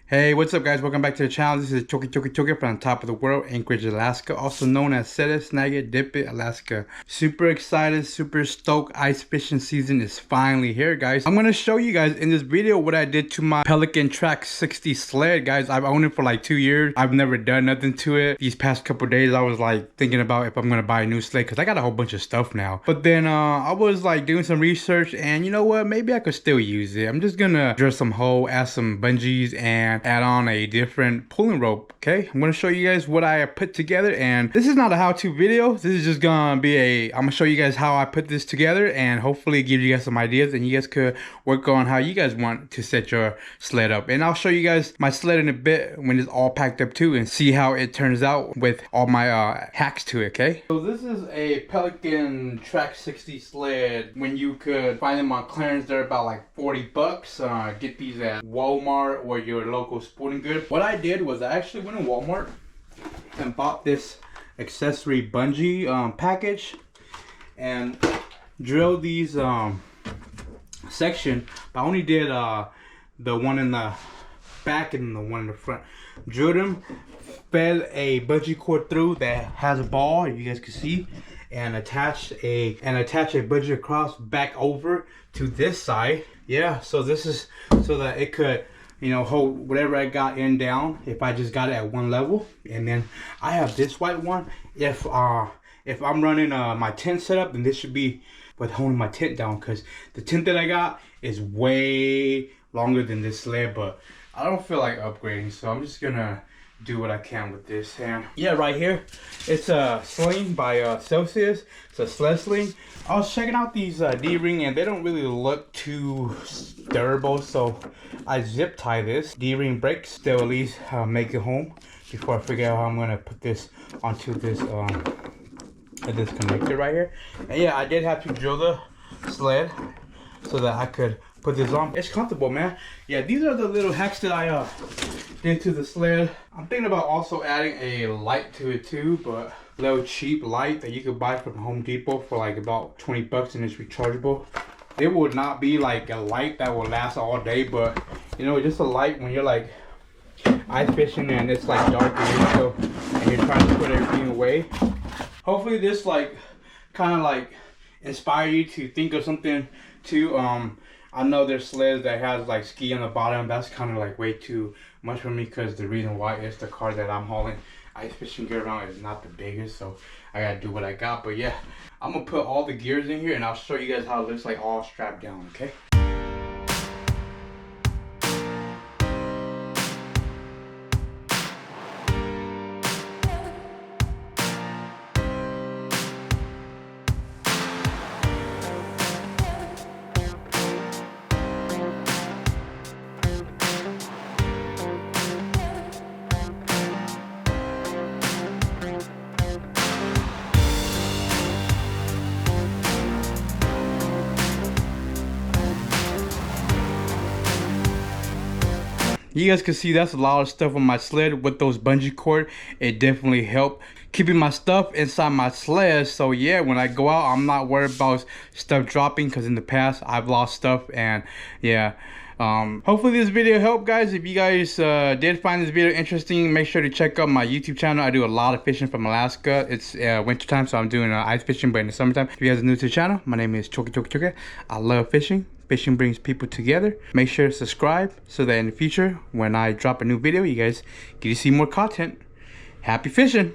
Hey, what's up guys? Welcome back to the channel. This is Choki from the top of the world, Anchorage, Alaska, also known as Set It, Snag It, Dip It, Alaska. Super excited, super stoked. Ice fishing season is finally here, guys. I'm gonna show you guys in this video what I did to my Pelican Track 60 sled, guys. I've owned it for like 2 years. I've never done nothing to it. These past couple days I was like thinking about if I'm gonna buy a new sled because I got a whole bunch of stuff now. But then I was like doing some research and you know what? Maybe I could still use it. I'm just gonna drill some hole, add some bungees, and add on a different pulling rope. Okay, I'm gonna show you guys what I put together, and this is not a how-to video. This is just gonna be I'm gonna show you guys how I put this together and hopefully give you guys some ideas, and you guys could work on how you guys want to set your sled up. And I'll show you guys my sled in a bit when it's all packed up too, and see how it turns out with all my hacks to it. Okay, so this is a Pelican Track 60 sled. When you could find them on clearance, they're about like 40 bucks. Get these at Walmart or your local sporting good. What I did was I actually went to Walmart and bought this accessory bungee package and drilled these section, but I only did the one in the back and the one in the front. Drilled them, fed a bungee cord through that has a ball, you guys can see, and attach a bungee across back over to this side. Yeah, so this is so that it could, you know, hold whatever I got in down if I just got it at one level. And then I have this white one. If I'm running my tent setup, then this should be with holding my tent down, because the tent that I got is way longer than this sled, but I don't feel like upgrading, so I'm just gonna do what I can with this. And yeah, right here it's a sling by Celsius. It's a sled sling. I was checking out these D-ring and they don't really look too durable, so I zip tie this. D-ring breaks, they'll at least make it home before I figure out how I'm gonna put this onto this this connector right here. And yeah, I did have to drill the sled so that I could put this on. It's comfortable, man. Yeah, these are the little hacks that I did to the sled. I'm thinking about also adding a light to it too, but a little cheap light that you could buy from Home Depot for like about 20 bucks, and it's rechargeable. It would not be like a light that will last all day, but you know, just a light when you're like ice fishing and it's like dark and you're trying to put everything away. Hopefully this like kind of like inspire you to think of something too. I know there's sleds that has like ski on the bottom. That's kind of like way too much for me, because the reason why is the car that I'm hauling ice fishing gear around is not the biggest, so I gotta do what I got. But yeah, I'm gonna put all the gears in here and I'll show you guys how it looks like all strapped down. Okay. You guys can see that's a lot of stuff on my sled with those bungee cord. It definitely helped keeping my stuff inside my sled. So yeah, when I go out, I'm not worried about stuff dropping, because in the past I've lost stuff. And yeah, hopefully this video helped, guys. If you guys did find this video interesting, make sure to check out my YouTube channel. I do a lot of fishing from Alaska. It's winter time, so I'm doing ice fishing, but in the summertime. If you guys are new to the channel, my name is Choki. I love fishing. Fishing brings people together. Make sure to subscribe so that in the future, when I drop a new video, you guys get to see more content. Happy fishing!